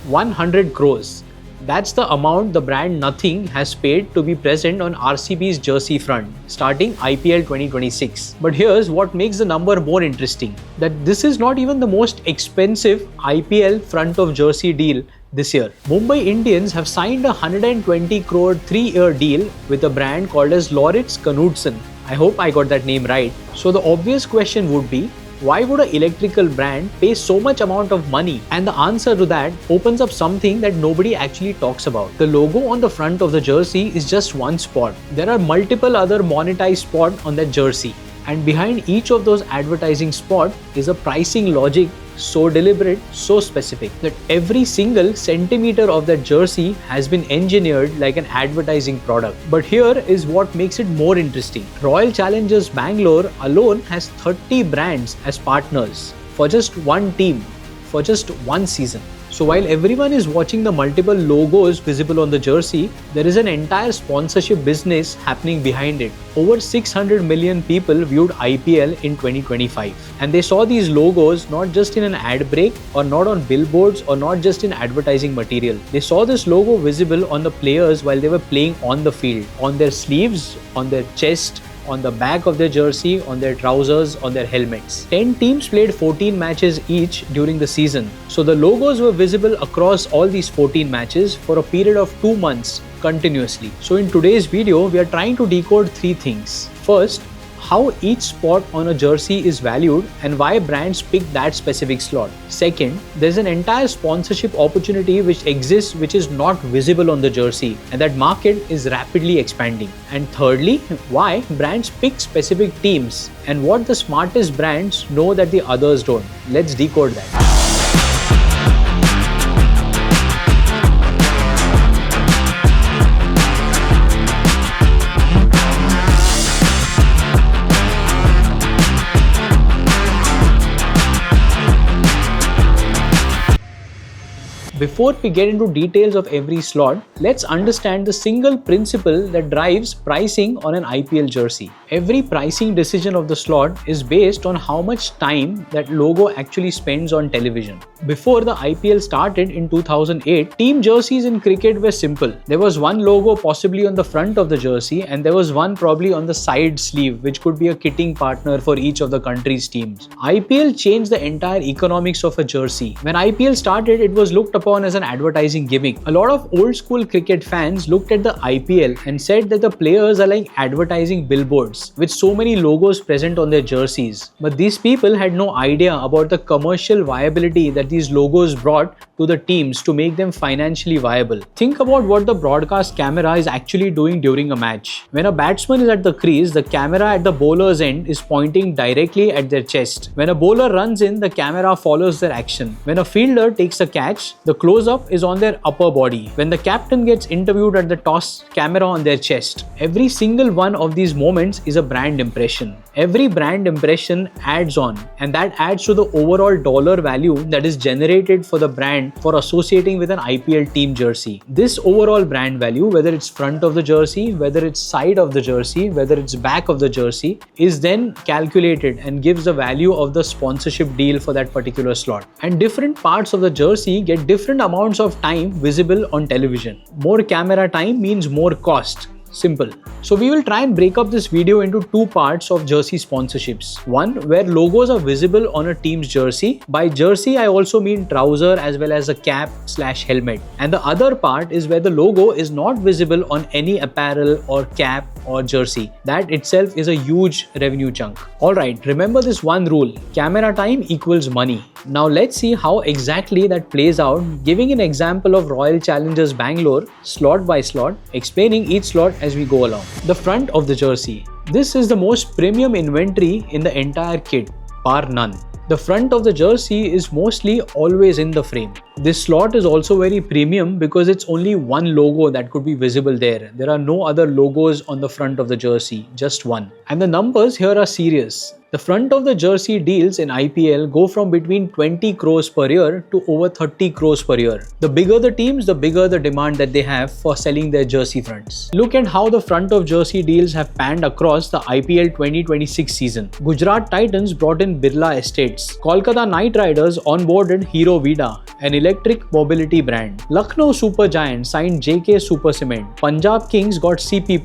100 crores. That's the amount the brand Nothing has paid to be present on RCB's jersey front, starting IPL 2026. But here's what makes the number more interesting, that this is not even the most expensive IPL front of jersey deal this year. Mumbai Indians have signed a 120 crore 3-year deal with a brand called as Lauritz Knudsen. I hope I got that name right. So the obvious question would be, why would an electrical brand pay so much amount of money? And the answer to that opens up something that nobody actually talks about. The logo on the front of the jersey is just one spot. There are multiple other monetized spots on that jersey. And behind each of those advertising spots is a pricing logic so deliberate, so specific, that every single centimeter of that jersey has been engineered like an advertising product. But here is what makes it more interesting. Royal Challengers Bangalore alone has 30 brands as partners for just one team, for just one season. So while everyone is watching the multiple logos visible on the jersey, there is an entire sponsorship business happening behind it. Over 600 million people viewed IPL in 2025. And they saw these logos not just in an ad break, or not on billboards, or not just in advertising material. They saw this logo visible on the players while they were playing on the field, on their sleeves, on their chest, on the back of their jersey, on their trousers, on their helmets. 10 teams played 14 matches each during the season. So the logos were visible across all these 14 matches for a period of 2 months continuously. So in today's video, we are trying to decode 3 things. First, how each spot on a jersey is valued and why brands pick that specific slot. Second, there's an entire sponsorship opportunity which exists which is not visible on the jersey, and that market is rapidly expanding. And thirdly, why brands pick specific teams and what the smartest brands know that the others don't. Let's decode that. Before we get into details of every slot, let's understand the single principle that drives pricing on an IPL jersey. Every pricing decision of the slot is based on how much time that logo actually spends on television. Before the IPL started in 2008, team jerseys in cricket were simple. There was one logo possibly on the front of the jersey, and there was one probably on the side sleeve, which could be a kitting partner for each of the country's teams. IPL changed the entire economics of a jersey. When IPL started, it was looked upon as an advertising gimmick. A lot of old school cricket fans looked at the IPL and said that the players are like advertising billboards with so many logos present on their jerseys. But these people had no idea about the commercial viability that these logos brought to the teams to make them financially viable. Think about what the broadcast camera is actually doing during a match. When a batsman is at the crease, the camera at the bowler's end is pointing directly at their chest. When a bowler runs in, the camera follows their action. When a fielder takes a catch, the close-up is on their upper body. When the captain gets interviewed at the toss, camera on their chest. Every single one of these moments is a brand impression. Every brand impression adds on, and that adds to the overall dollar value that is generated for the brand for associating with an IPL team jersey. This overall brand value, whether it's front of the jersey, whether it's side of the jersey, whether it's back of the jersey, is then calculated and gives the value of the sponsorship deal for that particular slot. And different parts of the jersey get different amounts of time visible on television. More camera time means more cost. Simple. So we will try and break up this video into 2 parts of jersey sponsorships. One, where logos are visible on a team's jersey. By jersey, I also mean trouser as well as a cap/helmet. And the other part is where the logo is not visible on any apparel or cap or jersey. That itself is a huge revenue chunk. Alright, remember this one rule. Camera time equals money. Now let's see how exactly that plays out, giving an example of Royal Challengers Bangalore, slot by slot, explaining each slot as we go along. The front of the jersey. This is the most premium inventory in the entire kit, bar none. The front of the jersey is mostly always in the frame. This slot is also very premium because it's only one logo that could be visible there. There are no other logos on the front of the jersey, just one. And the numbers here are serious. The front of the jersey deals in IPL go from between 20 crores per year to over 30 crores per year. The bigger the teams, the bigger the demand that they have for selling their jersey fronts. Look at how the front of jersey deals have panned across the IPL 2026 season. Gujarat Titans brought in Birla Estates. Kolkata Knight Riders onboarded Hero Vida, an electric mobility brand. Lucknow Super Giants signed JK Super Cement. Punjab Kings got CP+.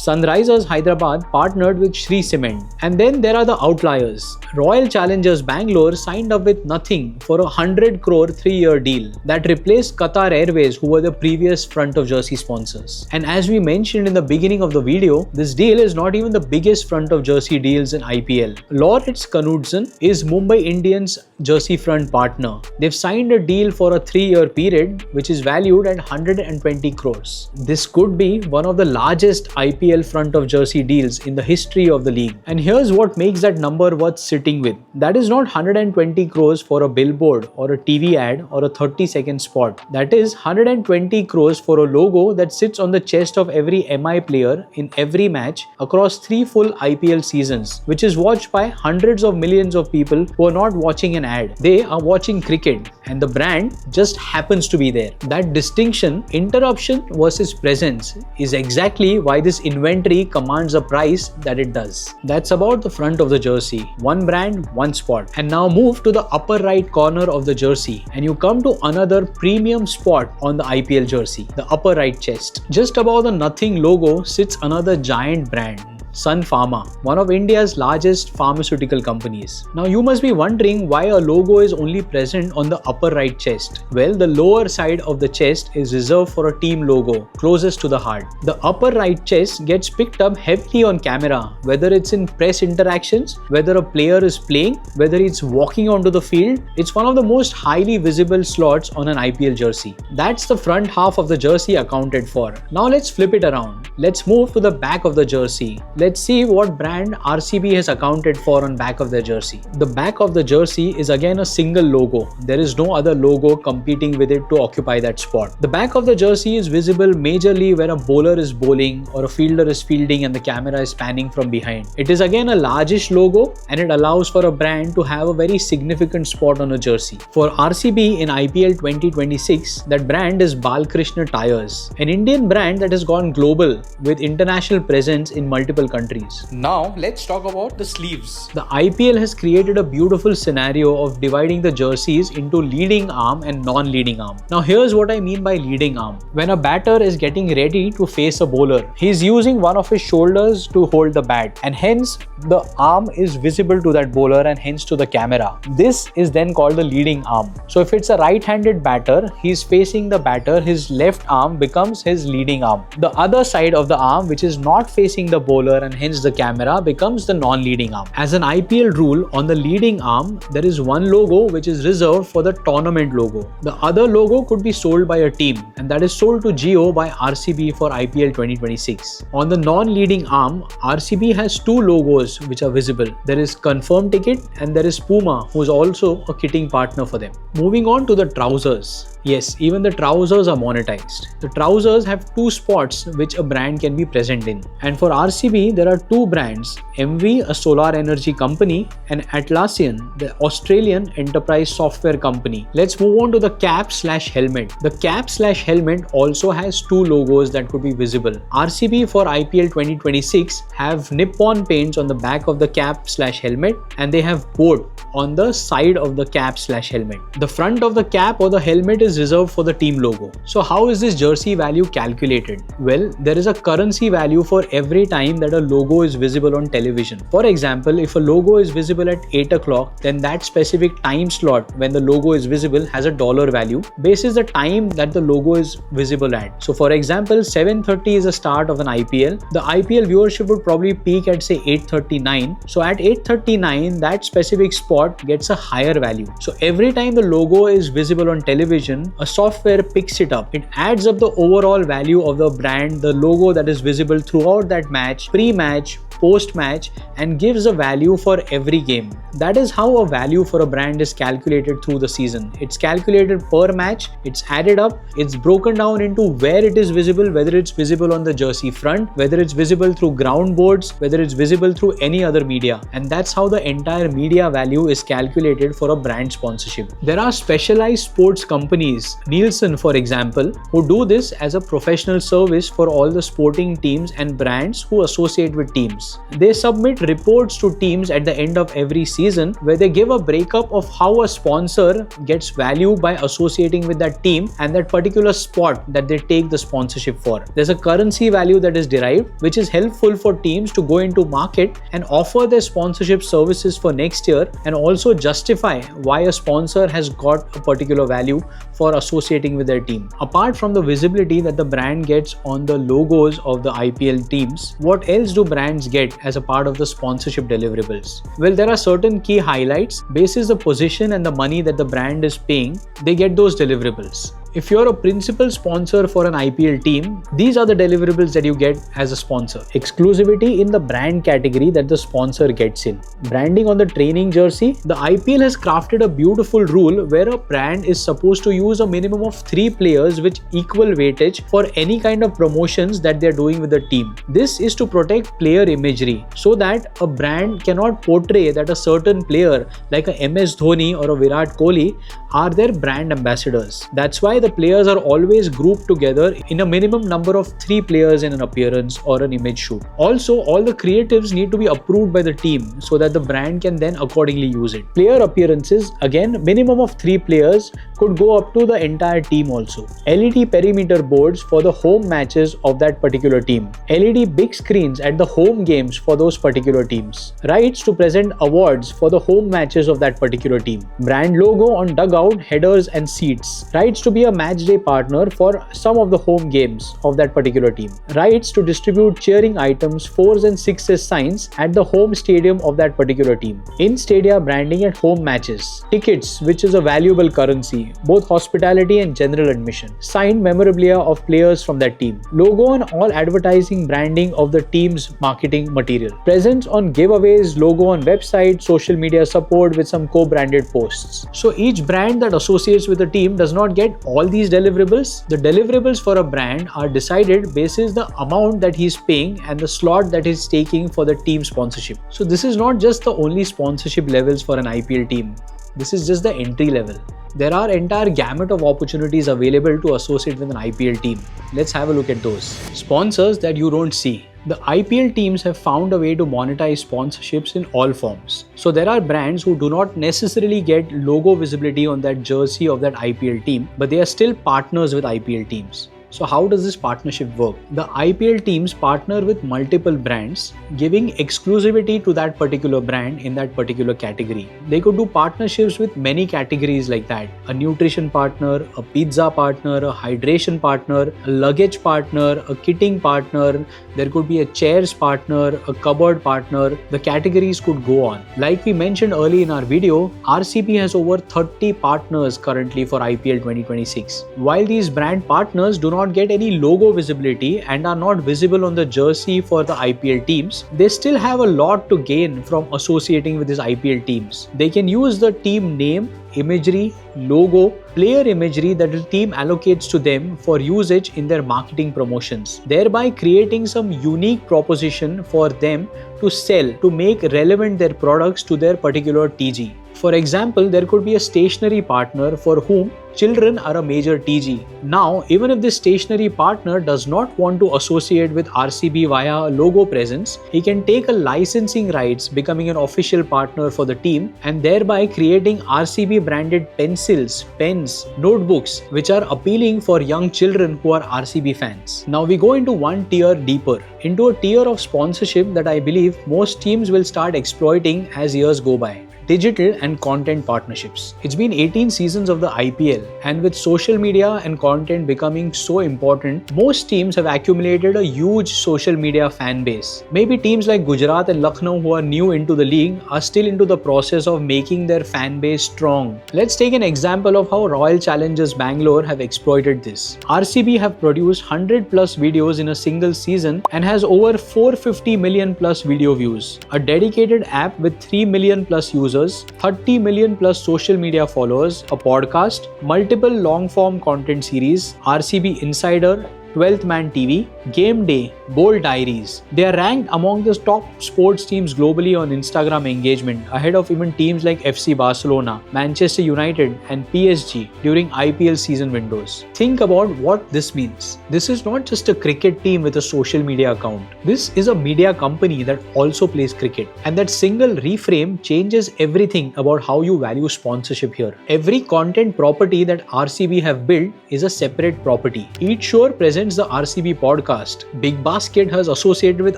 Sunrisers Hyderabad partnered with Shree Cement. And then there are the outliers. Royal Challengers Bangalore signed up with nothing for a 100 crore 3-year deal that replaced Qatar Airways, who were the previous front of jersey sponsors. And as we mentioned in the beginning of the video, this deal is not even the biggest front of jersey deals in IPL. Lawrence Knudsen is Mumbai Indians jersey front partner. They've signed a deal for a 3-year period which is valued at 120 crores. This could be one of the largest IPL front of jersey deals in the history of the league. And here's what makes that number worth sitting with. That is not 120 crores for a billboard or a TV ad or a 30-second spot. That is 120 crores for a logo that sits on the chest of every MI player in every match across 3 full IPL seasons, which is watched by hundreds of millions of people who are not watching an ad. They are watching cricket, and the brand just happens to be there. That distinction, interruption versus presence, is exactly why this inventory commands a price that it does. That's about the front of the jersey. One brand, one spot. And now move to the upper right corner of the jersey and you come to another premium spot on the IPL jersey, the upper right chest. Just above the nothing logo sits another giant brand, Sun Pharma, one of India's largest pharmaceutical companies. Now you must be wondering why a logo is only present on the upper right chest. Well, the lower side of the chest is reserved for a team logo closest to the heart. The upper right chest gets picked up heavily on camera, whether it's in press interactions, whether a player is playing, whether it's walking onto the field. It's one of the most highly visible slots on an IPL jersey. That's the front half of the jersey accounted for. Now let's flip it around. Let's move to the back of the jersey. Let's see what brand RCB has accounted for on back of their jersey. The back of the jersey is again a single logo. There is no other logo competing with it to occupy that spot. The back of the jersey is visible majorly where a bowler is bowling or a fielder is fielding and the camera is panning from behind. It is again a largish logo and it allows for a brand to have a very significant spot on a jersey. For RCB in IPL 2026, that brand is Balkrishna Tyres, an Indian brand that has gone global with international presence in multiple countries. Now let's talk about the sleeves. The IPL has created a beautiful scenario of dividing the jerseys into leading arm and non-leading arm. Now here's what I mean by leading arm. When a batter is getting ready to face a bowler, he's using one of his shoulders to hold the bat and hence the arm is visible to that bowler and hence to the camera. This is then called the leading arm. So if it's a right-handed batter, he's facing the batter, his left arm becomes his leading arm. The other side of the arm, which is not facing the bowler and hence the camera, becomes the non-leading arm. As an IPL rule, on the leading arm, there is one logo which is reserved for the tournament logo. The other logo could be sold by a team and that is sold to Jio by RCB for IPL 2026. On the non-leading arm, RCB has two logos which are visible. There is Confirm Ticket and there is Puma, who is also a kitting partner for them. Moving on to the trousers. Yes, even the trousers are monetized. The trousers have two spots which a brand can be present in. And for RCB, there are two brands, MV, a solar energy company, and Atlassian, the Australian enterprise software company. Let's move on to the cap/helmet. The cap/helmet also has two logos that could be visible. RCB for IPL 2026 have Nippon paints on the back of the cap/helmet and they have boat on the side of the cap/helmet. The front of the cap or the helmet is reserved for the team logo. So how is this jersey value calculated? Well, there is a currency value for every time that a logo is visible on television. For example, if a logo is visible at 8 o'clock, then that specific time slot when the logo is visible has a dollar value basis the time that the logo is visible at. So for example, 7:30 is the start of an IPL. The IPL viewership would probably peak at say 8:39. So at 8:39, that specific spot gets a higher value. So every time the logo is visible on television, a software picks it up. It adds up the overall value of the brand, the logo that is visible throughout that match, pre-match, post-match, and gives a value for every game. That is how a value for a brand is calculated through the season. It's calculated per match, it's added up, it's broken down into where it is visible, whether it's visible on the jersey front, whether it's visible through ground boards, whether it's visible through any other media. And that's how the entire media value is calculated for a brand sponsorship. There are specialized sports companies, Nielsen for example, who do this as a professional service for all the sporting teams and brands who associate with teams. They submit reports to teams at the end of every season where they give a breakup of how a sponsor gets value by associating with that team and that particular spot that they take the sponsorship for. There's a currency value that is derived, which is helpful for teams to go into market and offer their sponsorship services for next year and also justify why a sponsor has got a particular value for associating with their team. Apart from the visibility that the brand gets on the logos of the IPL teams, what else do brands get as a part of the sponsorship deliverables? Well, there are certain key highlights. Basis the position and the money that the brand is paying, they get those deliverables. If you're a principal sponsor for an IPL team, these are the deliverables that you get as a sponsor. Exclusivity in the brand category that the sponsor gets in. Branding on the training jersey. The IPL has crafted a beautiful rule where a brand is supposed to use a minimum of 3 players with equal weightage for any kind of promotions that they're doing with the team. This is to protect player imagery so that a brand cannot portray that a certain player like a MS Dhoni or a Virat Kohli are their brand ambassadors. That's why the players are always grouped together in a minimum number of 3 players in an appearance or an image shoot. Also, all the creatives need to be approved by the team so that the brand can then accordingly use it. Player appearances, again, minimum of 3 players, could go up to the entire team also. LED perimeter boards for the home matches of that particular team. LED big screens at the home games for those particular teams. Rights to present awards for the home matches of that particular team. Brand logo on dugout, headers and seats. Rights to be a match day partner for some of the home games of that particular team. Rights to distribute cheering items, 4s and 6s signs at the home stadium of that particular team. In stadia branding at home matches. Tickets, which is a valuable currency, both hospitality and general admission. Signed memorabilia of players from that team. Logo on all advertising branding of the team's marketing material. Presence on giveaways, logo on website, social media support with some co-branded posts. So each brand that associates with the team does not get all these deliverables. The deliverables for a brand are decided basis the amount that he's paying and the slot that he's taking for the team sponsorship. So this is not just the only sponsorship levels for an IPL team. This is just the entry level. There are entire gamut of opportunities available to associate with an IPL team. Let's have a look at those. Sponsors that you don't see. The IPL teams have found a way to monetize sponsorships in all forms. So there are brands who do not necessarily get logo visibility on that jersey of that IPL team, but they are still partners with IPL teams. So how does this partnership work? The IPL teams partner with multiple brands, giving exclusivity to that particular brand in that particular category. They could do partnerships with many categories like that. A nutrition partner, a pizza partner, a hydration partner, a luggage partner, a kitting partner. There could be a chairs partner, a cupboard partner. The categories could go on. Like we mentioned early in our video, RCB has over 30 partners currently for IPL 2026. While these brand partners do not get any logo visibility and are not visible on the jersey for the IPL teams, they still have a lot to gain from associating with these IPL teams. They can use the team name, imagery, logo, player imagery that the team allocates to them for usage in their marketing promotions, thereby creating some unique proposition for them to sell to make relevant their products to their particular TG. For example, there could be a stationery partner for whom children are a major TG. Now, even if this stationery partner does not want to associate with RCB via a logo presence, he can take a licensing rights, becoming an official partner for the team and thereby creating RCB branded pencils, pens, notebooks, which are appealing for young children who are RCB fans. Now we go into one tier deeper, into a tier of sponsorship that I believe most teams will start exploiting as years go by. digital and content partnerships. It's been 18 seasons of the IPL, and with social media and content becoming so important, most teams have accumulated a huge social media fan base. Maybe teams like Gujarat and Lucknow, who are new into the league, are still into the process of making their fan base strong. Let's take an example of how Royal Challengers Bangalore have exploited this. RCB have produced 100 plus videos in a single season and has over 450 million plus video views, a dedicated app with 3 million plus users, 30 million plus social media followers, a podcast, multiple long form content series, RCB Insider, 12th Man TV, Game Day, Bold Diaries. They are ranked among the top sports teams globally on Instagram engagement, ahead of even teams like FC Barcelona, Manchester United and PSG during IPL season windows. Think about what this means. This is not just a cricket team with a social media account. This is a media company that also plays cricket. And that single reframe changes everything about how you value sponsorship here. Every content property that RCB have built is a separate property. Each shore presents the RCB podcast. Big Basket has associated with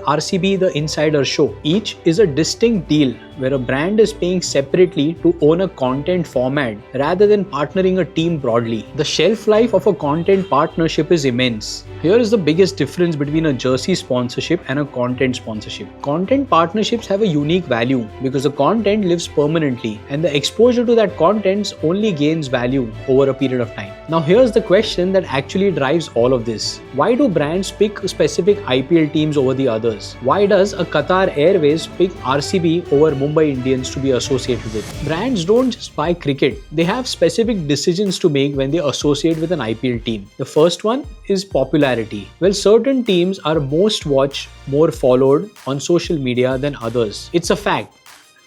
RCB The Insider Show. Each is a distinct deal where a brand is paying separately to own a content format rather than partnering a team broadly. The shelf life of a content partnership is immense. Here is the biggest difference between a jersey sponsorship and a content sponsorship. Content partnerships have a unique value because the content lives permanently and the exposure to that content only gains value over a period of time. Now here's the question that actually drives all of this. Why do brands pick specific IPL teams over the others? Why does a Qatar Airways pick RCB over Mumbai Indians to be associated with? Brands don't just buy cricket. They have specific decisions to make when they associate with an IPL team. The first one is popularity. Well, certain teams are most watched, more followed on social media than others. It's a fact.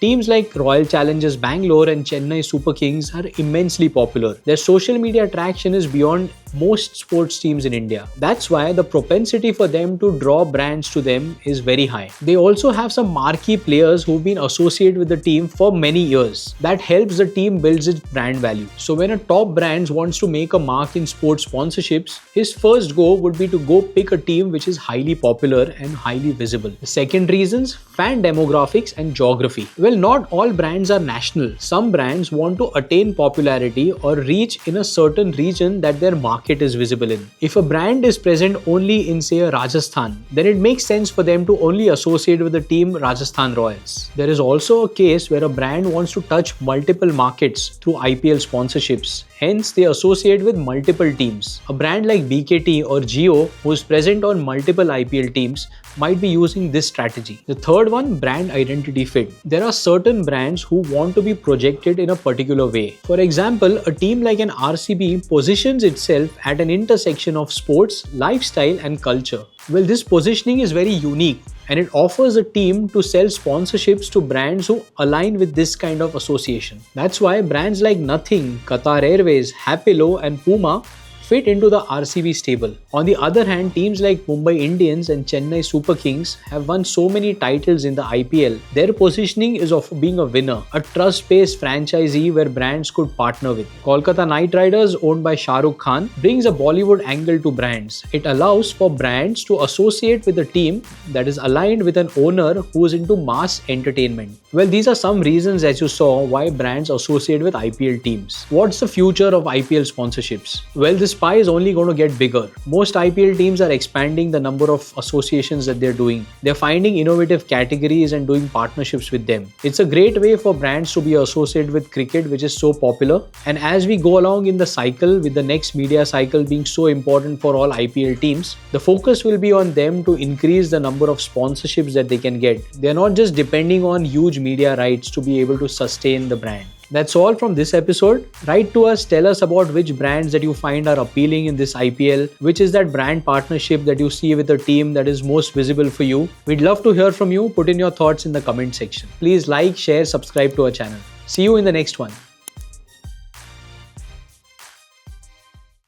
Teams like Royal Challengers Bangalore and Chennai Super Kings are immensely popular. Their social media traction is beyond most sports teams in India. That's why the propensity for them to draw brands to them is very high. They also have some marquee players who've been associated with the team for many years. That helps the team build its brand value. So when a top brand wants to make a mark in sports sponsorships, his first go would be to go pick a team which is highly popular and highly visible. The second reasons, fan demographics and geography. Well, not all brands are national. Some brands want to attain popularity or reach in a certain region that their market is visible in. If a brand is present only in, say, Rajasthan, then it makes sense for them to only associate with the team Rajasthan Royals. There is also a case where a brand wants to touch multiple markets through IPL sponsorships. Hence, they associate with multiple teams. A brand like BKT or Jio, who is present on multiple IPL teams, might be using this strategy. The third one, brand identity fit. There are certain brands who want to be projected in a particular way. For example, a team like an RCB positions itself at an intersection of sports, lifestyle and culture. Well, this positioning is very unique and it offers a team to sell sponsorships to brands who align with this kind of association. That's why brands like Nothing, Qatar Airways, Happilo and Puma fit into the RCB stable. On the other hand, teams like Mumbai Indians and Chennai Super Kings have won so many titles in the IPL. Their positioning is of being a winner, a trust-based franchisee where brands could partner with. Kolkata Knight Riders, owned by Shah Rukh Khan, brings a Bollywood angle to brands. It allows for brands to associate with a team that is aligned with an owner who is into mass entertainment. Well, these are some reasons, as you saw, why brands associate with IPL teams. What's the future of IPL sponsorships? Well, this pie is only going to get bigger. Most IPL teams are expanding the number of associations that they're doing. They're finding innovative categories and doing partnerships with them. It's a great way for brands to be associated with cricket, which is so popular. And as we go along in the cycle, with the next media cycle being so important for all IPL teams, the focus will be on them to increase the number of sponsorships that they can get. They're not just depending on huge media rights to be able to sustain the brand. That's all from this episode. Write to us, tell us about which brands that you find are appealing in this IPL, which is that brand partnership that you see with a team that is most visible for you. We'd love to hear from you. Put in your thoughts in the comment section. Please like, share, subscribe to our channel. See you in the next one.